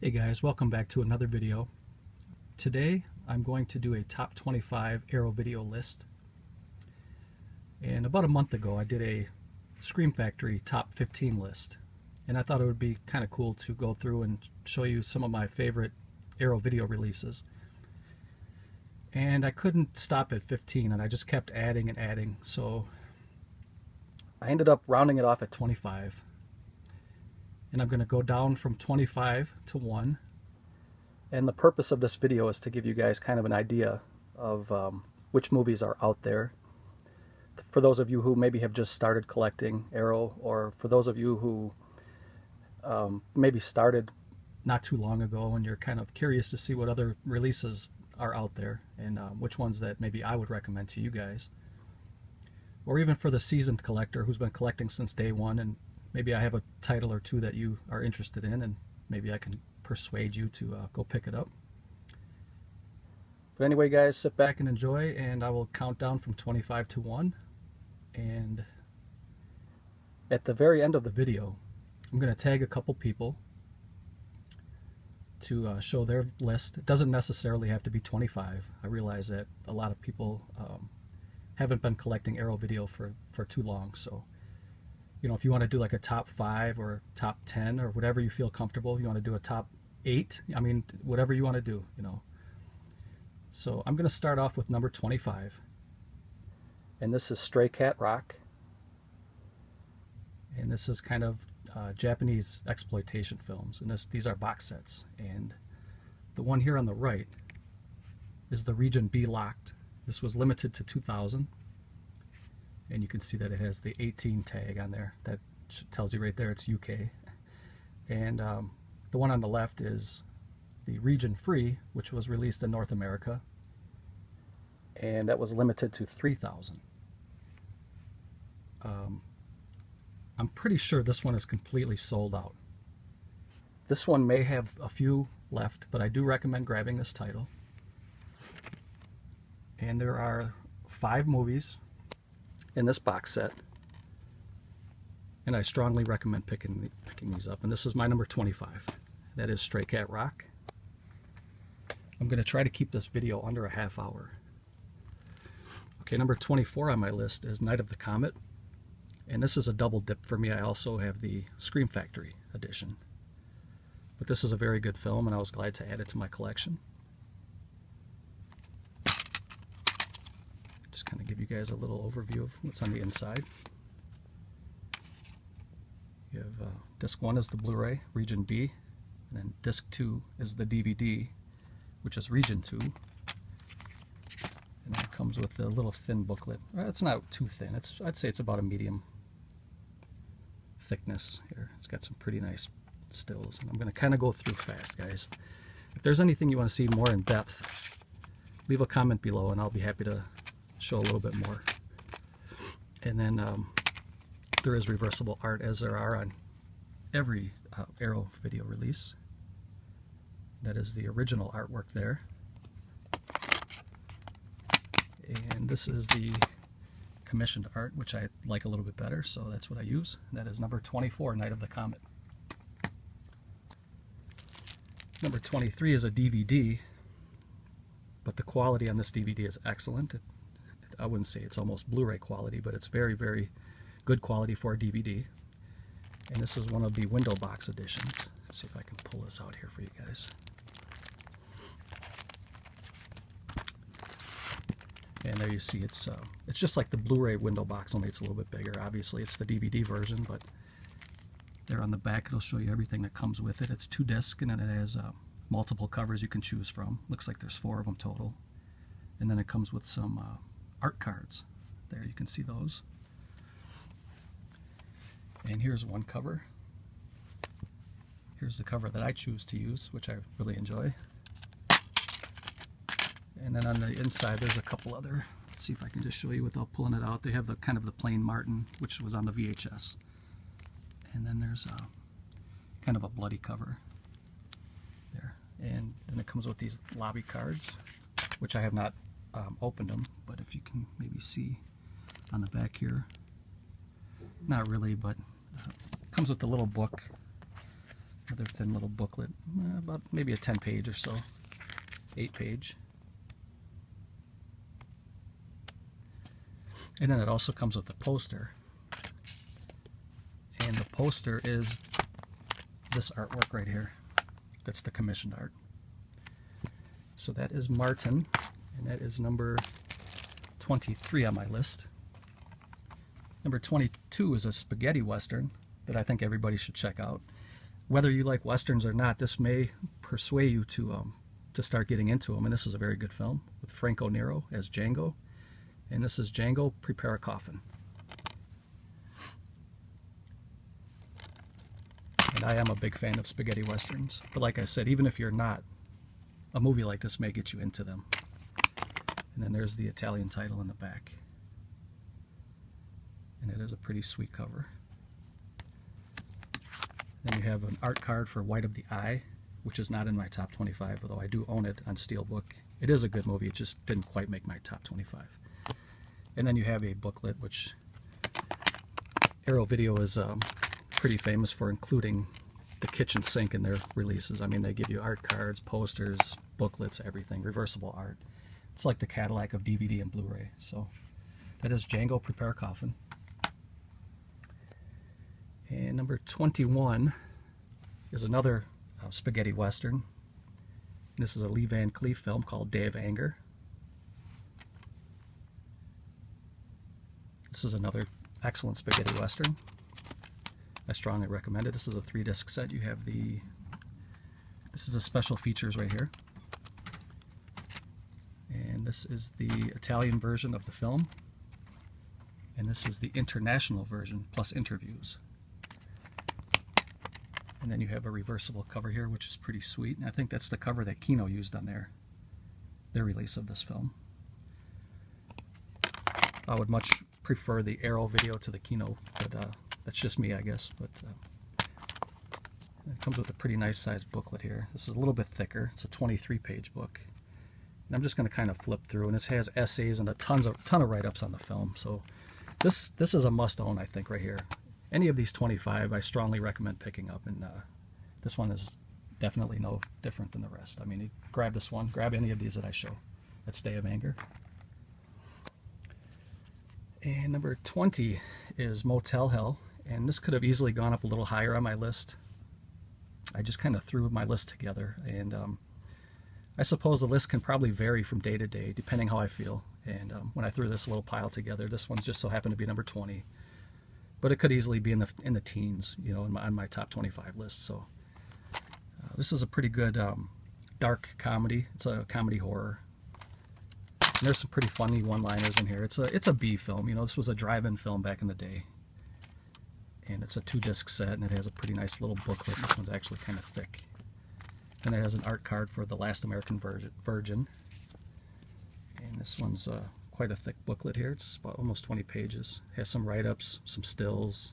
Hey guys, welcome back to another video. Today I'm going to do a top 25 Arrow video list. And about a month ago I did a Scream Factory top 15 list. And I thought it would be kind of cool to go through and show you some of my favorite Arrow video releases. And I couldn't stop at 15 and I just kept adding and adding. So I ended up rounding it off at 25. And I'm going to go down from 25 to 1. And the purpose of this video is to give you guys kind of an idea of which movies are out there. For those of you who maybe have just started collecting Arrow, or for those of you who maybe started not too long ago and you're kind of curious to see what other releases are out there and which ones that maybe I would recommend to you guys. Or even for the seasoned collector who's been collecting since day one, and maybe I have a title or two that you are interested in, and maybe I can persuade you to go pick it up. But anyway, guys, sit back and enjoy, and I will count down from 25 to 1. And at the very end of the video, I'm going to tag a couple people to show their list. It doesn't necessarily have to be 25. I realize that a lot of people haven't been collecting Arrow video for too long, so you know, if you want to do like a top 5 or top 10 or whatever you feel comfortable, you want to do a top 8, I mean, whatever you want to do, you know. So I'm going to start off with number 25. And this is Stray Cat Rock. And this is kind of Japanese exploitation films. And these are box sets. And the one here on the right is the Region B Locked. This was limited to 2,000. And you can see that it has the 18 tag on there. That tells you right there it's UK. And the one on the left is the Region Free, which was released in North America. And that was limited to 3,000. I'm pretty sure this one is completely sold out. This one may have a few left, but I do recommend grabbing this title. And there are 5 movies in this box set, and I strongly recommend picking these up. And this is my number 25. That is Stray Cat Rock. I'm going to try to keep this video under a half hour. Okay, number 24 on my list is Night of the Comet, and this is a double dip for me. I also have the Scream Factory edition, but this is a very good film, and I was glad to add it to my collection. Just kind of give you guys a little overview of what's on the inside. You have disc 1 is the Blu-ray, Region B, and then disc 2 is the DVD, which is Region 2. And then it comes with a little thin booklet. It's not too thin. I'd say it's about a medium thickness here. It's got some pretty nice stills, and I'm going to kind of go through fast, guys. If there's anything you want to see more in depth, leave a comment below, and I'll be happy to show a little bit more. And then there is reversible art, as there are on every Arrow video release. That is the original artwork there. And this is the commissioned art, which I like a little bit better, so that's what I use. And that is number 24, Night of the Comet. Number 23 is a DVD, but the quality on this DVD is excellent. I wouldn't say it's almost Blu-ray quality, but it's very, very good quality for a DVD. And this is one of the window box editions. Let's see if I can pull this out here for you guys. And there you see it's just like the Blu-ray window box, only it's a little bit bigger. Obviously it's the DVD version, but there on the back it'll show you everything that comes with it. It's 2 discs, and then it has multiple covers you can choose from. Looks like there's 4 of them total. And then it comes with some art cards. There, you can see those. And here's one cover. Here's the cover that I choose to use, which I really enjoy. And then on the inside there's a couple other. Let's see if I can just show you without pulling it out. They have the kind of the plain Martin, which was on the VHS. And then there's kind of a bloody cover there. And then it comes with these lobby cards, which I have not opened them, but if you can maybe see on the back here, not really, but it comes with a little book. The Another thin little booklet, about maybe a 10-page or so, 8-page. And then it also comes with a poster. And the poster is this artwork right here. That's the commissioned art. So that is Martin, and that is number 23 on my list. Number 22 is a spaghetti western that I think everybody should check out. Whether you like westerns or not, this may persuade you to start getting into them. And this is a very good film with Franco Nero as Django. And this is Django, Prepare a Coffin. And I am a big fan of spaghetti westerns. But like I said, even if you're not, a movie like this may get you into them. And then there's the Italian title in the back. And it is a pretty sweet cover. Then you have an art card for White of the Eye, which is not in my top 25, although I do own it on Steelbook. It is a good movie, it just didn't quite make my top 25. And then you have a booklet, which Arrow Video is pretty famous for including the kitchen sink in their releases. I mean, they give you art cards, posters, booklets, everything, reversible art. It's like the Cadillac of DVD and Blu-ray. So that is Django, Prepare a Coffin. And number 21 is another spaghetti western. This is a Lee Van Cleef film called Day of Anger. This is another excellent spaghetti western. I strongly recommend it. This is a 3-disc set. You have this is a special features right here. And this is the Italian version of the film. And this is the international version plus interviews. And then you have a reversible cover here, which is pretty sweet. And I think that's the cover that Kino used on their release of this film. I would much prefer the Arrow Video to the Kino, but that's just me, I guess. But it comes with a pretty nice sized booklet here. This is a little bit thicker. It's a 23-page book. And I'm just going to kind of flip through, and this has essays and a ton of write-ups on the film. So this is a must-own, I think, right here. Any of these 25, I strongly recommend picking up, and this one is definitely no different than the rest. I mean, you grab this one, grab any of these that I show. That's Day of Anger. And number 20 is Motel Hell, and this could have easily gone up a little higher on my list. I just kind of threw my list together, and I suppose the list can probably vary from day to day, depending how I feel. And when I threw this little pile together, this one's just so happened to be number 20. But it could easily be in the teens, you know, on my top 25 list. So this is a pretty good dark comedy. It's a comedy horror. And there's some pretty funny one-liners in here. It's a B film. You know, this was a drive-in film back in the day. And it's a 2-disc set, and it has a pretty nice little booklet. This one's actually kind of thick. And it has an art card for The Last American Virgin. And this one's quite a thick booklet here. It's about almost 20 pages. It has some write-ups, some stills,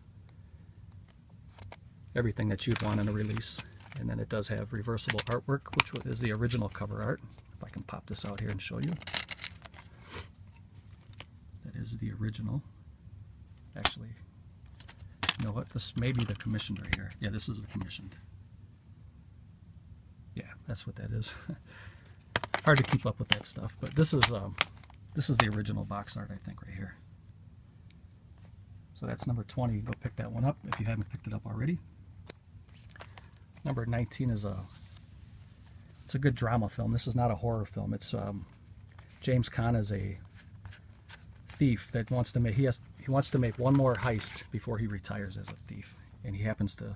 everything that you'd want in a release. And then it does have reversible artwork, which is the original cover art. If I can pop this out here and show you. That is the original. Actually, you know what? This may be the commissioned right here. Yeah, this is the commissioned. Yeah, that's what that is. Hard to keep up with that stuff, but this is the original box art, I think, right here. So that's number 20. Go pick that one up if you haven't picked it up already. Number 19 is it's a good drama film. This is not a horror film. It's James Caan is a thief that wants to make he wants to make one more heist before he retires as a thief, and he happens to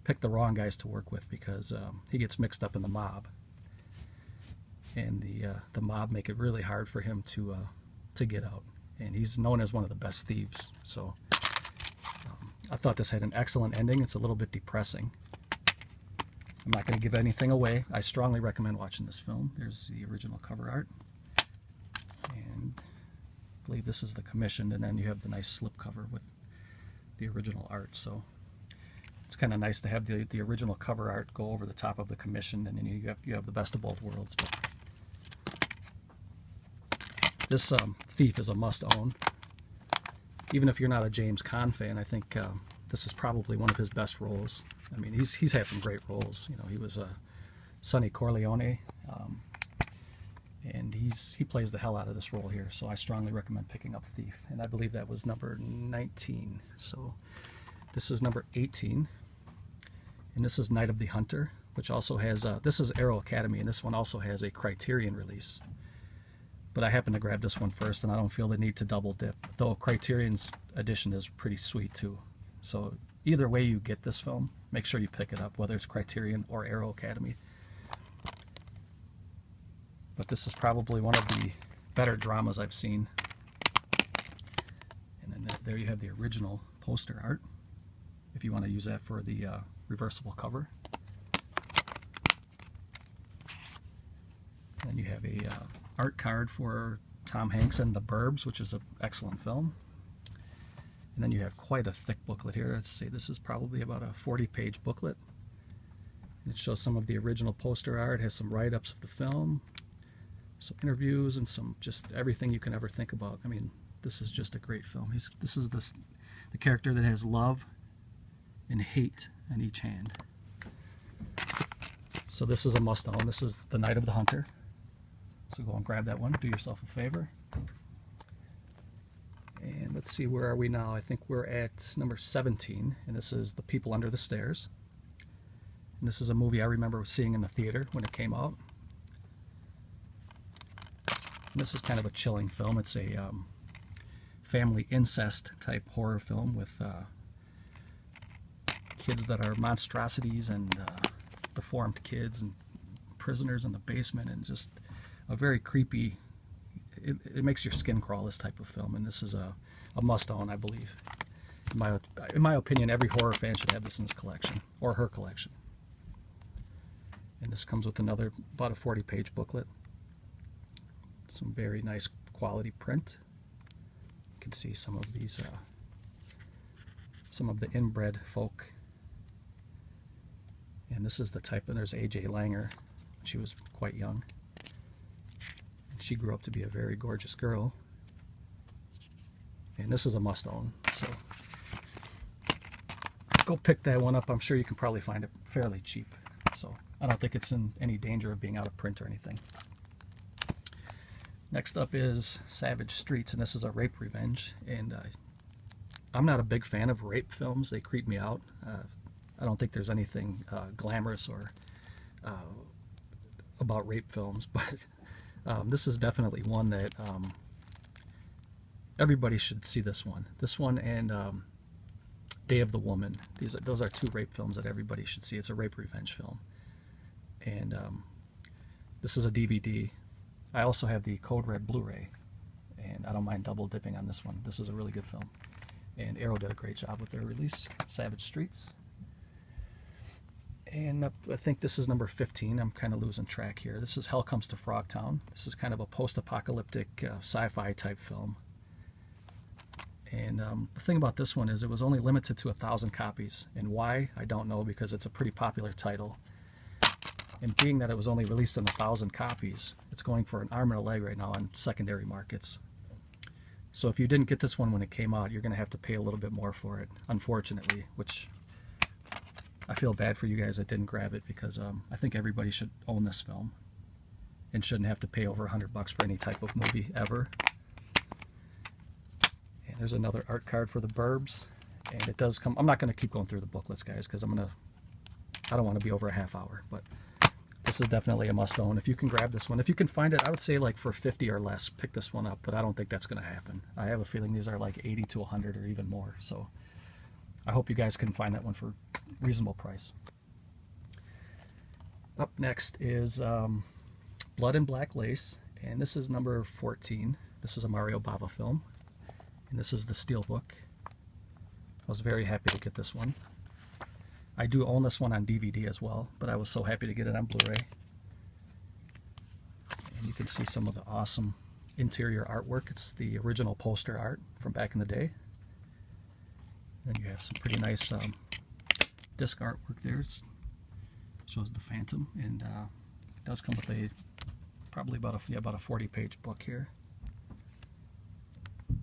pick the wrong guys to work with because he gets mixed up in the mob. And the mob make it really hard for him to get out, and he's known as one of the best thieves. So I thought this had an excellent ending. It's a little bit depressing. I'm not going to give anything away. I strongly recommend watching this film. There's the original cover art, and I believe this is the commissioned, and then you have the nice slipcover with the original art. So it's kind of nice to have the original cover art go over the top of the commissioned, and then you have the best of both worlds. But this Thief is a must-own. Even if you're not a James Caan fan, I think this is probably one of his best roles. I mean, he's had some great roles. You know, he was Sonny Corleone, and he plays the hell out of this role here. So I strongly recommend picking up Thief, and I believe that was number 19. So this is number 18, and this is Night of the Hunter, which also has this is Arrow Academy, and this one also has a Criterion release. But I happened to grab this one first, and I don't feel the need to double dip, though Criterion's edition is pretty sweet too. So either way you get this film, make sure you pick it up, whether it's Criterion or Arrow Academy. But this is probably one of the better dramas I've seen. And then there you have the original poster art, if you want to use that for the reversible cover. And then you have a art card for Tom Hanks and The Burbs, which is an excellent film. And then you have quite a thick booklet here. Let's say this is probably about a 40-page booklet. It shows some of the original poster art, has some write-ups of the film, some interviews, and some just everything you can ever think about. I mean, this is just a great film. This is the character that has love and hate in each hand. So this is a must-own. This is The Night of the Hunter. So go and grab that one. Do yourself a favor. And let's see, where are we now? I think we're at number 17, and this is The People Under the Stairs. And this is a movie I remember seeing in the theater when it came out. And this is kind of a chilling film. It's a family incest type horror film with kids that are monstrosities and deformed kids and prisoners in the basement, and just a very creepy, it makes your skin crawl, this type of film. And this is a must-own, I believe. In my opinion, every horror fan should have this in his collection, or her collection. And this comes with another, about a 40-page booklet. Some very nice quality print. You can see some of these, some of the inbred folk. And this is the type, and there's A.J. Langer. She was quite young. And she grew up to be a very gorgeous girl. And this is a must-own, so go pick that one up. I'm sure you can probably find it fairly cheap. So I don't think it's in any danger of being out of print or anything. Next up is Savage Streets, and this is a rape revenge. And I'm not a big fan of rape films. They creep me out. I don't think there's anything glamorous or about rape films, but this is definitely one that everybody should see. This one and Day of the Woman. Those are two rape films that everybody should see. It's a rape revenge film, and this is a DVD. I also have the Code Red Blu-ray, and I don't mind double dipping on this one. This is a really good film, and Arrow did a great job with their release. Savage Streets. And I think this is number 15. I'm kind of losing track here. This is Hell Comes to Frogtown. This is kind of a post-apocalyptic sci-fi type film. And the thing about this one is it was only limited to 1,000 copies. And why? I don't know, because it's a pretty popular title. And being that it was only released in 1,000 copies, it's going for an arm and a leg right now on secondary markets. So if you didn't get this one when it came out, you're going to have to pay a little bit more for it, unfortunately, which I feel bad for you guys that didn't grab it, because I think everybody should own this film and shouldn't have to pay over $100 for any type of movie ever. And there's another art card for The Burbs, and it does come. I'm not going to keep going through the booklets, guys, because I don't want to be over a half hour, but this is definitely a must-own. If you can grab this one, if you can find it, I would say like for 50 or less, pick this one up, but I don't think that's going to happen. I have a feeling these are like 80 to 100 or even more, so I hope you guys can find that one for reasonable price. Up next is Blood and Black Lace, and this is number 14. This is a Mario Bava film, and this is the Steelbook. I was very happy to get this one. I do own this one on DVD as well, but I was so happy to get it on Blu-ray. And you can see some of the awesome interior artwork. It's the original poster art from back in the day. Then you have some pretty nice disc artwork there. It shows the Phantom, and it does come with a probably about a 40-page book here.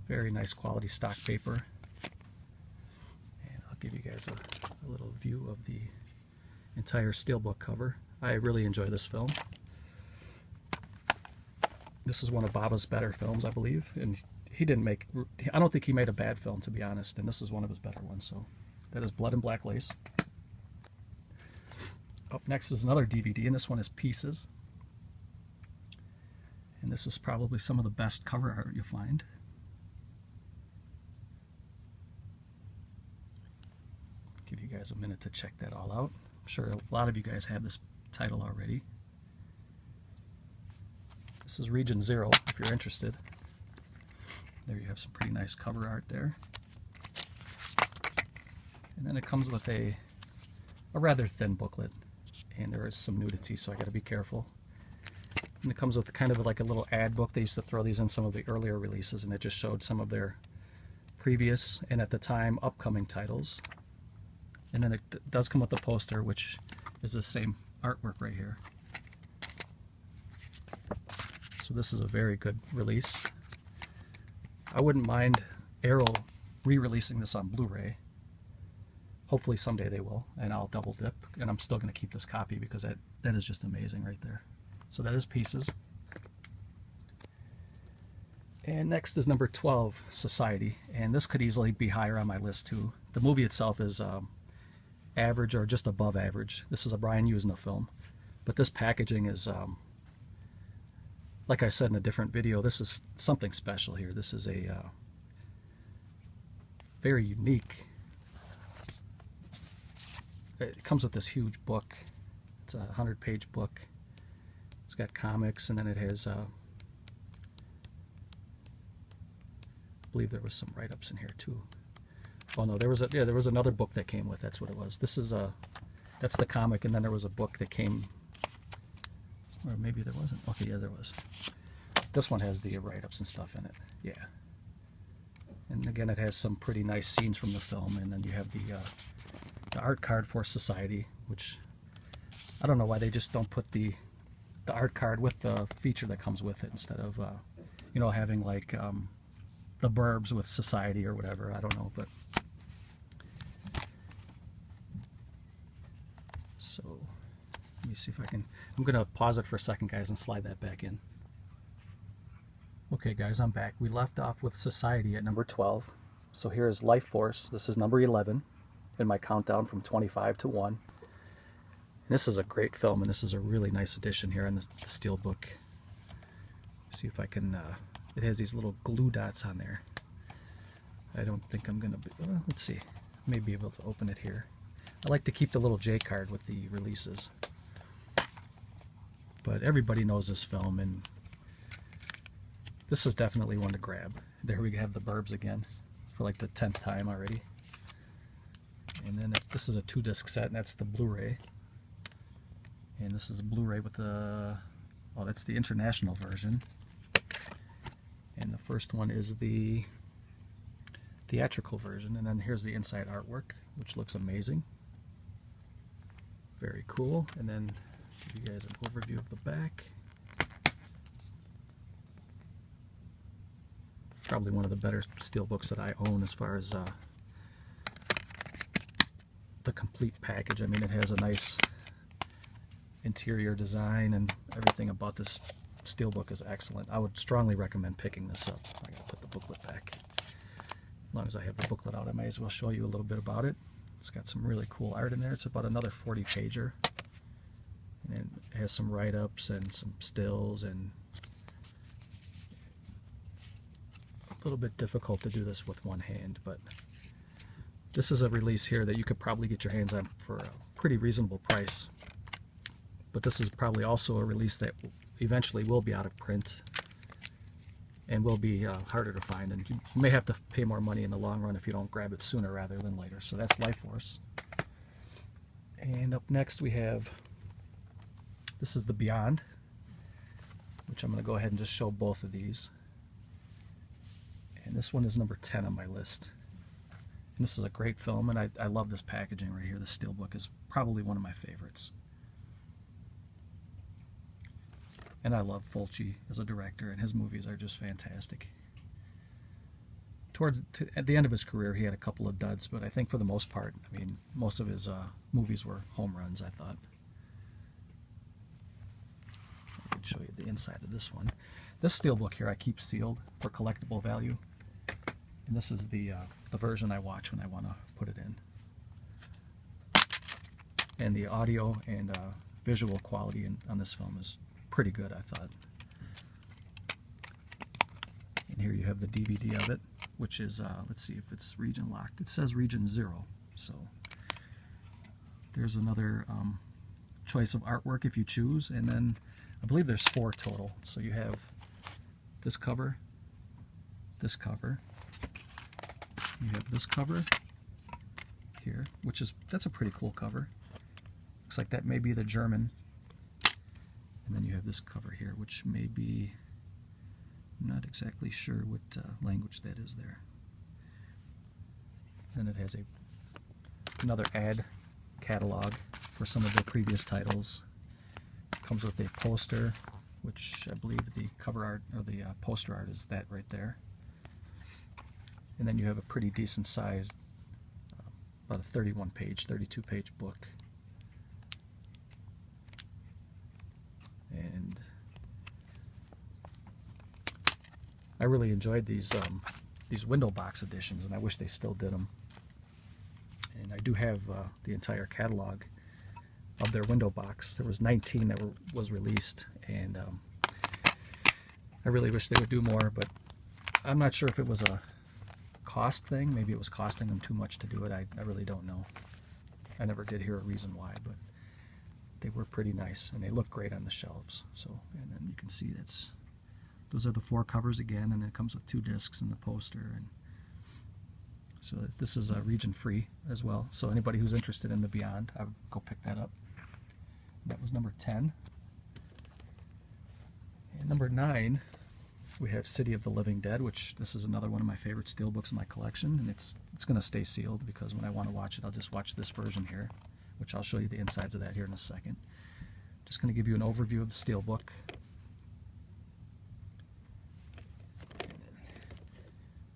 Very nice quality stock paper. And I'll give you guys a a little view of the entire steelbook cover. I really enjoy this film. This is one of Baba's better films, I believe, and he didn't make, I don't think he made a bad film, to be honest, and this is one of his better ones. So that is Blood and Black Lace. Up next is another DVD, and this one is Pieces. And this is probably some of the best cover art you'll find. Give you guys a minute to check that all out. I'm sure a lot of you guys have this title already. This is Region Zero, if you're interested. There you have some pretty nice cover art there. And then it comes with a rather thin booklet. And there is some nudity, so I got to be careful. And it comes with kind of like a little ad book. They used to throw these in some of the earlier releases, and it just showed some of their previous and at the time upcoming titles. And then it does come with a poster, which is the same artwork right here. So this is a very good release. I wouldn't mind Arrow re-releasing this on Blu-ray. Hopefully someday they will, and I'll double dip, and I'm still going to keep this copy because that is just amazing right there. So that is Pieces. And next is number 12, Society, and this could easily be higher on my list too. The movie itself is average or just above average. This is a Brian Usna film, but this packaging is, like I said in a different video, this is something special here. This is a very unique. It comes with this huge book. It's a 100-page book. It's got comics, and then it has, I believe there was some write-ups in here too. Oh no, there was another book that came with. That's what it was. This is that's the comic, and then there was a book that came, or maybe there wasn't. Okay, yeah, there was. This one has the write-ups and stuff in it. Yeah. And again, it has some pretty nice scenes from the film, and then you have the art card for Society, which I don't know why they just don't put the art card with the feature that comes with it instead of you know, having like the Burbs with Society or whatever. I don't know, but so let me see if I can. I'm gonna pause it for a second, guys, and slide that back in. Okay, guys, I'm back. We left off with Society at number 12. So here is Life Force. This is number 11 in my countdown from 25 to 1. And this is a great film, and this is a really nice edition here on the steelbook. See if I can, it has these little glue dots on there. I don't think I'm going to be, let's see, I may be able to open it here. I like to keep the little J card with the releases. But everybody knows this film, and this is definitely one to grab. There we have the Burbs again for like the 10th time already. And then this is a 2-disc set, and that's the Blu-ray. And this is a Blu-ray with the, oh, that's the international version. And the first one is the theatrical version. And then here's the inside artwork, which looks amazing. Very cool. And then give you guys an overview of the back. Probably one of the better steelbooks that I own as far as the complete package. I mean, it has a nice interior design, and everything about this steelbook is excellent. I would strongly recommend picking this up. I gotta put the booklet back. As long as I have the booklet out, I may as well show you a little bit about it. It's got some really cool art in there. It's about another 40-pager. And it has some write-ups and some stills, and a little bit difficult to do this with one hand, but this is a release here that you could probably get your hands on for a pretty reasonable price. But this is probably also a release that eventually will be out of print and will be harder to find, and you may have to pay more money in the long run if you don't grab it sooner rather than later. So that's Life Force. And up next we have, this is The Beyond, which I'm going to go ahead and just show both of these. And this one is number 10 on my list. And this is a great film, and I love this packaging right here. The steelbook is probably one of my favorites. And I love Fulci as a director, and his movies are just fantastic. at the end of his career, he had a couple of duds, but I think for the most part, I mean, most of his movies were home runs, I thought. I can show you the inside of this one. This steelbook here I keep sealed for collectible value, and this is the version I watch when I want to put it in. And the audio and visual quality on this film is pretty good, I thought. And here you have the DVD of it, which is, let's see if it's region locked. It says region 0, so there's another choice of artwork if you choose, and then I believe there's 4 total. So you have this cover, you have this cover here, that's a pretty cool cover. Looks like that may be the German, and then you have this cover here, which may be, I'm not exactly sure what language that is there. Then it has another ad catalog for some of the previous titles. Comes with a poster, which I believe the cover art or the poster art is that right there. And then you have a pretty decent sized, about a 31-page, 32-page book. And I really enjoyed these window box editions, and I wish they still did them. And I do have the entire catalog of their window box. There was 19 that was released, and I really wish they would do more, but I'm not sure if it was a cost thing. Maybe it was costing them too much to do it. I really don't know. I never did hear a reason why, but they were pretty nice, and they look great on the shelves. So, and then you can see those are the 4 covers again, and it comes with 2 discs and the poster. And so this is region free as well. So anybody who's interested in the Beyond, I would go pick that up. That was number 10. And number 9, we have City of the Living Dead, which this is another one of my favorite steelbooks in my collection, and it's going to stay sealed because when I want to watch it, I'll just watch this version here, which I'll show you the insides of that here in a second. Just going to give you an overview of the steelbook.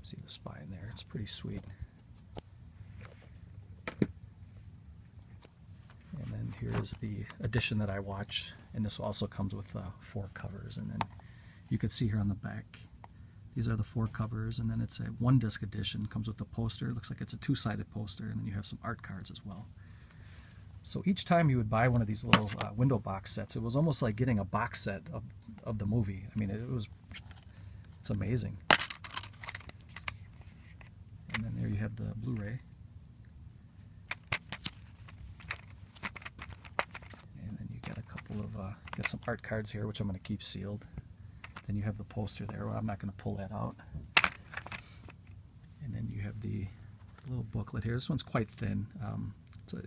See the spine there, it's pretty sweet. And then here's the edition that I watch, and this also comes with 4 covers. And then you can see here on the back, these are the 4 covers, and then it's a 1-disc edition, comes with a poster. It looks like it's a 2-sided poster, and then you have some art cards as well. So each time you would buy one of these little window box sets, it was almost like getting a box set of the movie. I mean, it's amazing. And then there you have the Blu-ray. And then you got a couple of, got some art cards here, which I'm going to keep sealed. Then you have the poster there. Well, I'm not going to pull that out. And then you have the little booklet here. This one's quite thin.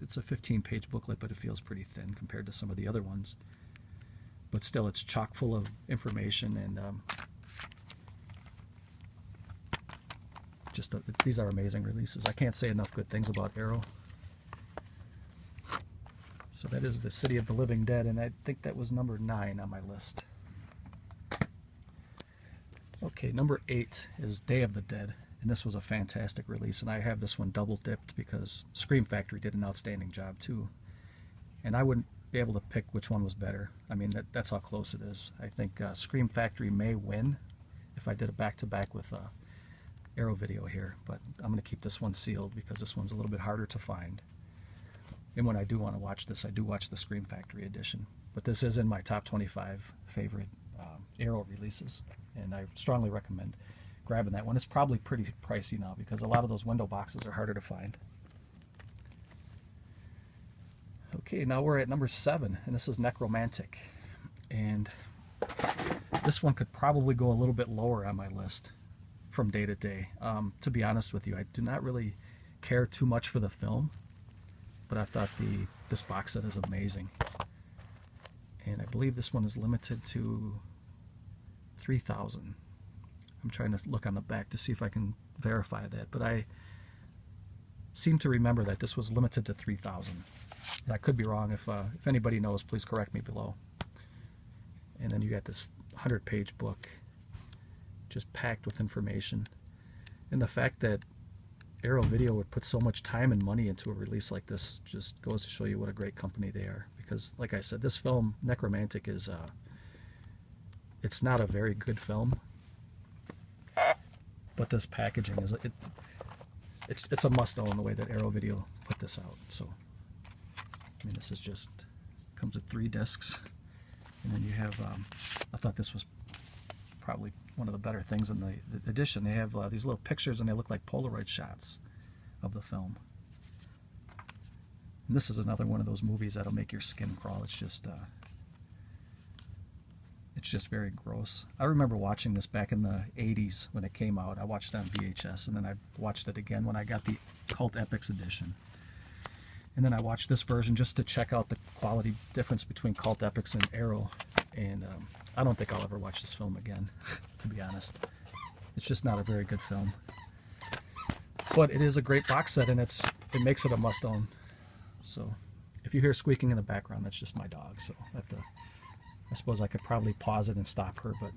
It's a 15-page booklet, but it feels pretty thin compared to some of the other ones. But still, it's chock full of information, and these are amazing releases. I can't say enough good things about Arrow. So that is the City of the Living Dead, and I think that was number 9 on my list. Okay, number 8 is Day of the Dead, and this was a fantastic release, and I have this one double dipped because Scream Factory did an outstanding job too. And I wouldn't be able to pick which one was better. I mean, that's how close it is. I think Scream Factory may win if I did a back-to-back with Arrow video here, but I'm going to keep this one sealed because this one's a little bit harder to find. And when I do want to watch this, I do watch the Scream Factory edition. But this is in my top 25 favorite Arrow releases, and I strongly recommend grabbing that one. It's probably pretty pricey now because a lot of those window boxes are harder to find. Okay, now we're at number 7, and this is NEC Romantic. And this one could probably go a little bit lower on my list from day to day. To be honest with you, I do not really care too much for the film, but I thought this box set is amazing. And I believe this one is limited to 3,000. I'm trying to look on the back to see if I can verify that, but I seem to remember that this was limited to 3,000. And I could be wrong. If anybody knows, please correct me below. And then you got this 100-page book just packed with information. And the fact that Arrow Video would put so much time and money into a release like this just goes to show you what a great company they are. Because, like I said, this film, NEC Romantic, is it's not a very good film, but this packaging is it's a must-own the way that Arrow Video put this out. So, I mean, this is just comes with 3 discs, and then you have. I thought this was probably one of the better things in the edition. They have these little pictures, and they look like Polaroid shots of the film. And this is another one of those movies that'll make your skin crawl. It's just very gross. I remember watching this back in the 80s when it came out. I watched it on VHS, and then I watched it again when I got the Cult Epics edition. And then I watched this version just to check out the quality difference between Cult Epics and Arrow. And I don't think I'll ever watch this film again, to be honest. It's just not a very good film. But it is a great box set, and it makes it a must-own. So if you hear squeaking in the background, that's just my dog. So I suppose I could probably pause it and stop her, but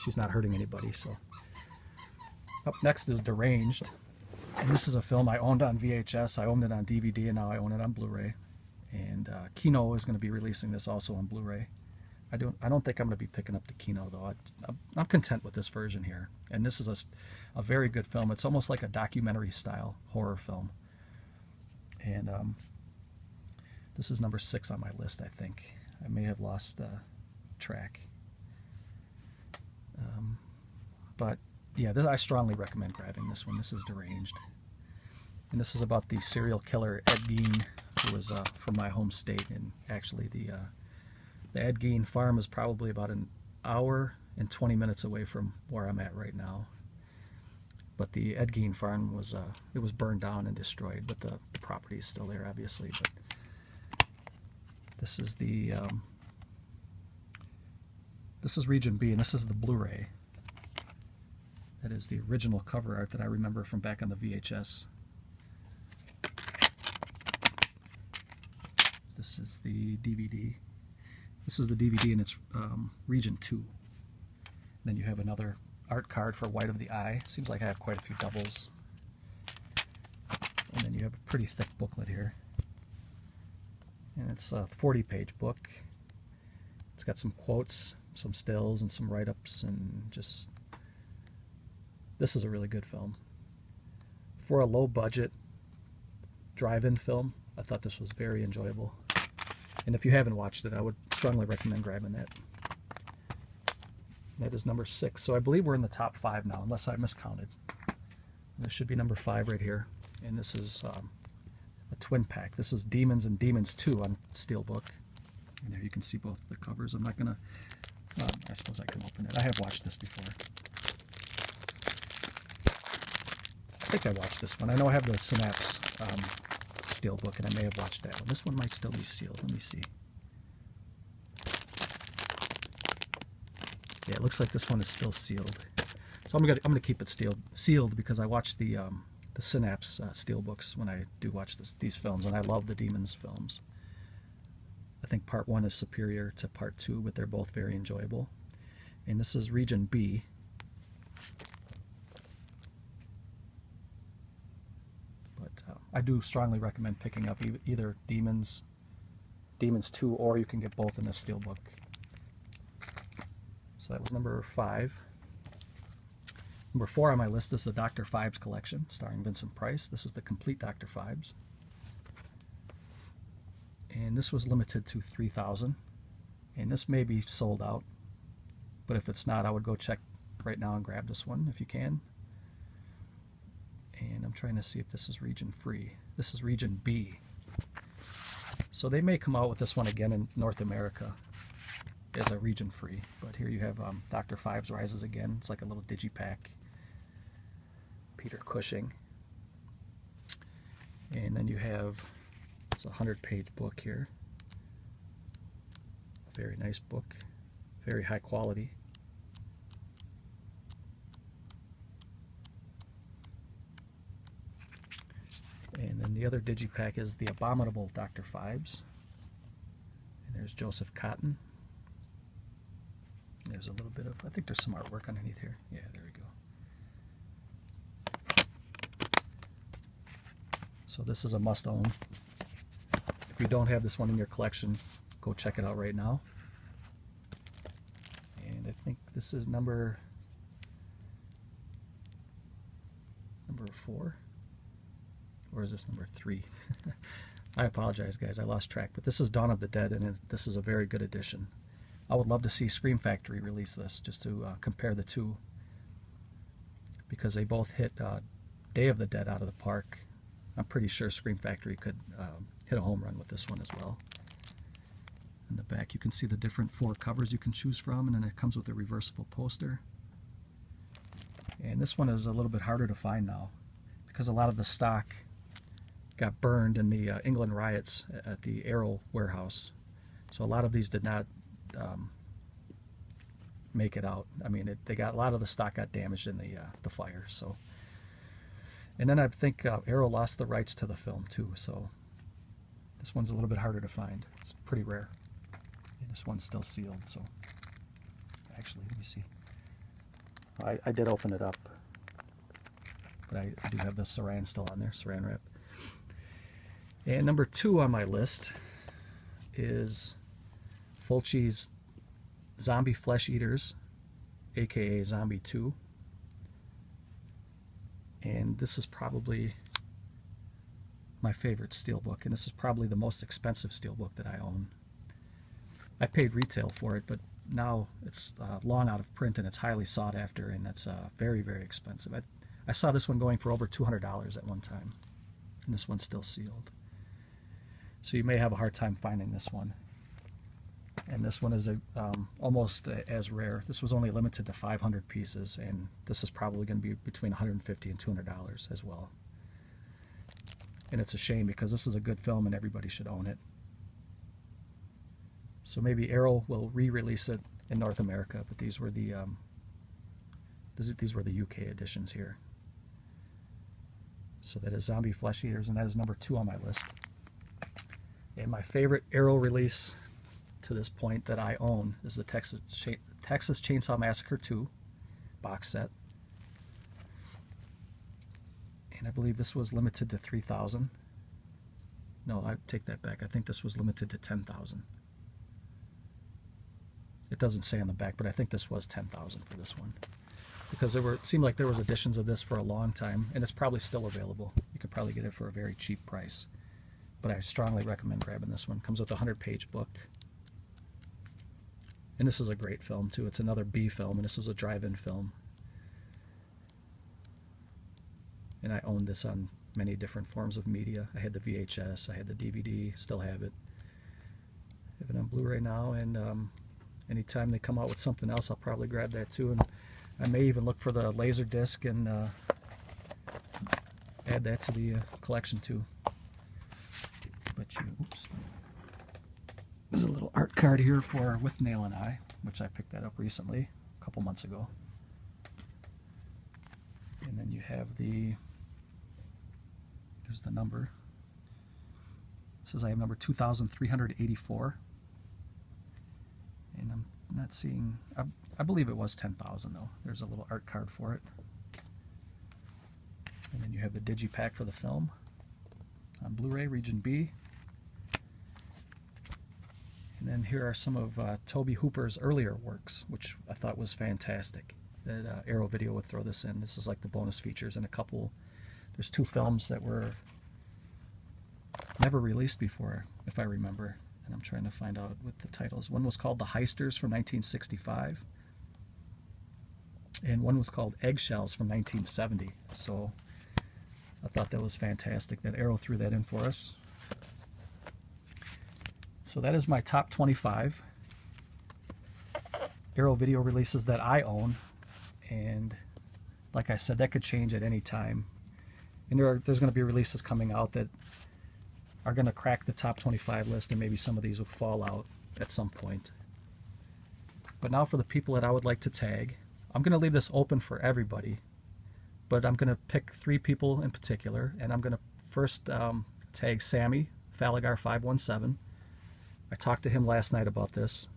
she's not hurting anybody. So up next is Deranged. And this is a film I owned on VHS. I owned it on DVD, and now I own it on Blu-ray. And Kino is going to be releasing this also on Blu-ray. I don't think I'm going to be picking up the Kino, though. I'm content with this version here. And this is a very good film. It's almost like a documentary-style horror film. And this is number 6 on my list, I think. I may have lost track. But yeah, I strongly recommend grabbing this one. This is Deranged. And this is about the serial killer Ed Gein, who was from my home state. And actually the Ed Gein farm is probably about an hour and 20 minutes away from where I'm at right now. But the Ed Gein farm was burned down and destroyed, but the property is still there, obviously. But this is this is Region B, and this is the Blu-ray. That is the original cover art that I remember from back on the VHS. This is the DVD. This is the DVD, and it's Region 2. And then you have another art card for White of the Eye. Seems like I have quite a few doubles. And then you have a pretty thick booklet here. And it's a 40-page book. It's got some quotes, some stills, and some write-ups, and just... This is a really good film. For a low-budget drive-in film, I thought this was very enjoyable. And if you haven't watched it, I would strongly recommend grabbing that. That is number 6. So I believe we're in the top 5 now, unless I miscounted. This should be number 5 right here. And this is a twin pack. This is Demons and Demons 2 on Steelbook. And there you can see both the covers. I'm not going to... I suppose I can open it. I have watched this before. I think I watched this one. I know I have the Synapse Steelbook, and I may have watched that one. This one might still be sealed. Let me see. Yeah, it looks like this one is still sealed. So I'm gonna keep it sealed because I watched the Synapse Steelbooks when I do watch these films, and I love the Demons films. I think Part 1 is superior to Part 2, but they're both very enjoyable. And this is Region B. I do strongly recommend picking up either Demons 2, or you can get both in this Steelbook. So that was number 5. Number 4 on my list is the Dr. Phibes collection, starring Vincent Price. This is the complete Dr. Phibes. And this was limited to 3,000. And this may be sold out. But if it's not, I would go check right now and grab this one if you can. And I'm trying to see if this is region free. This is Region B. So they may come out with this one again in North America as a region free. But here you have Dr. Phibes Rises Again. It's like a little digipack. Peter Cushing. And then you have, it's a 100-page book here. Very nice book. Very high quality. And then the other digipack is The Abominable Dr. Phibes. And there's Joseph Cotton. There's a little bit of, I think there's some artwork underneath here. Yeah, there we go. So this is a must own. If you don't have this one in your collection, go check it out right now. And I think this is number 4, or is this number 3? I apologize, guys, I lost track, but this is Dawn of the Dead, and this is a very good edition. I would love to see Scream Factory release this, just to compare the two, because they both hit Day of the Dead out of the park. I'm pretty sure Scream Factory could hit a home run with this one as well. In the back you can see the different 4 covers you can choose from, and then it comes with a reversible poster. And this one is a little bit harder to find now, because a lot of the stock got burned in the England riots at the Arrow warehouse. So a lot of these did not make it out. I mean, they got a lot of the stock got damaged in the fire. So, and then I think Arrow lost the rights to the film too. So this one's a little bit harder to find. It's pretty rare. And this one's still sealed. So actually, let me see. I did open it up, but I do have the saran still on there, saran wrap. And number 2 on my list is Fulci's Zombiefleshers, aka Zombie 2. And this is probably my favorite steelbook, and this is probably the most expensive steelbook that I own. I paid retail for it, but now it's long out of print and it's highly sought after, and it's very, very expensive. I saw this one going for over $200 at one time, and this one's still sealed. So you may have a hard time finding this one. And this one is almost as rare. This was only limited to 500 pieces, and this is probably going to be between $150 and $200 as well. And it's a shame, because this is a good film and everybody should own it. So maybe Arrow will re-release it in North America, but these were the UK editions here. So that is Zombiefleshers, and that is number 2 on my list. And my favorite Arrow release to this point that I own is the Texas Chainsaw Massacre 2 box set. And I believe this was limited to 3,000. No, I take that back. I think this was limited to 10,000. It doesn't say on the back, but I think this was 10,000 for this one, because it seemed like there was editions of this for a long time, and it's probably still available. You could probably get it for a very cheap price, but I strongly recommend grabbing this one. Comes with a 100-page book, and this is a great film too. It's another B film, and this was a drive-in film, and I owned this on many different forms of media. I had the VHS, I had the DVD, still have it. I have it on Blu-ray now, and anytime they come out with something else, I'll probably grab that too, and I may even look for the laser disc and add that to the collection too. But oops. There's a little art card here for With Nail and I, which I picked that up recently, a couple months ago. And then you have here's the number. It says I have number 2,384. And I'm not seeing, I believe it was 10,000 though. There's a little art card for it. And then you have the digipack for the film on Blu-ray, Region B. And then here are some of Toby Hooper's earlier works, which I thought was fantastic. That Arrow Video would throw this in. This is like the bonus features, and there's 2 films that were never released before, if I remember. And I'm trying to find out what the titles. One was called The Heisters from 1965, and one was called Eggshells from 1970. So I thought that was fantastic that Arrow threw that in for us. So that is my top 25 Arrow Video releases that I own, and like I said, that could change at any time. And there's going to be releases coming out that are going to crack the top 25 list, and maybe some of these will fall out at some point. But now for the people that I would like to tag, I'm going to leave this open for everybody, but I'm going to pick 3 people in particular, and I'm going to first tag Sammy, Falagar517. I talked to him last night about this,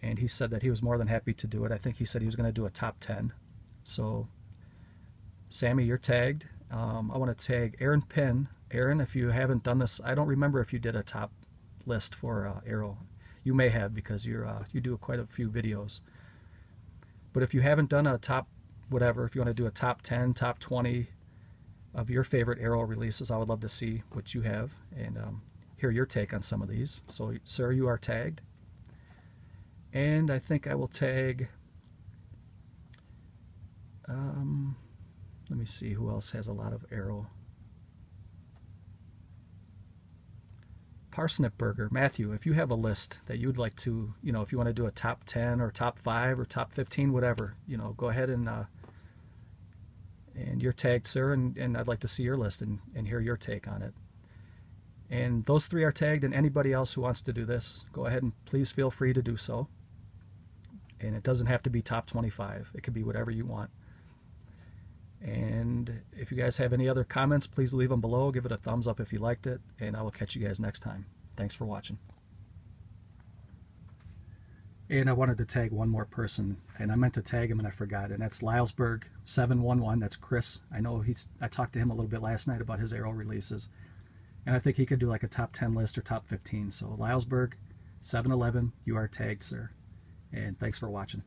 and he said that he was more than happy to do it. I think he said he was going to do a top 10. So Sammy, you're tagged. I want to tag Aaron Penn, Aaron, if you haven't done this, I don't remember if you did a top list for arrow. You may have, because you do quite a few videos. But if you haven't done a top whatever, if you want to do a top 10, top 20 of your favorite arrow releases, I would love to see what you have and hear your take on some of these. So, sir, you are tagged. And I think I will tag, let me see who else has a lot of arrow. Parsnip Burger. Matthew, if you have a list that you'd like to, if you want to do a top 10 or top 5 or top 15, whatever, go ahead and you're tagged, sir, and I'd like to see your list and hear your take on it. And those 3 are tagged, and anybody else who wants to do this, go ahead and please feel free to do so. And it doesn't have to be top 25. It could be whatever you want. And if you guys have any other comments, please leave them below. Give it a thumbs up if you liked it, and I will catch you guys next time. Thanks for watching. And I wanted to tag one more person, and I meant to tag him and I forgot, and that's Lylesburg711. That's Chris. I know I talked to him a little bit last night about his arrow releases, and I think he could do like a top 10 list or top 15. So Lylesburg711, you are tagged, sir. And thanks for watching.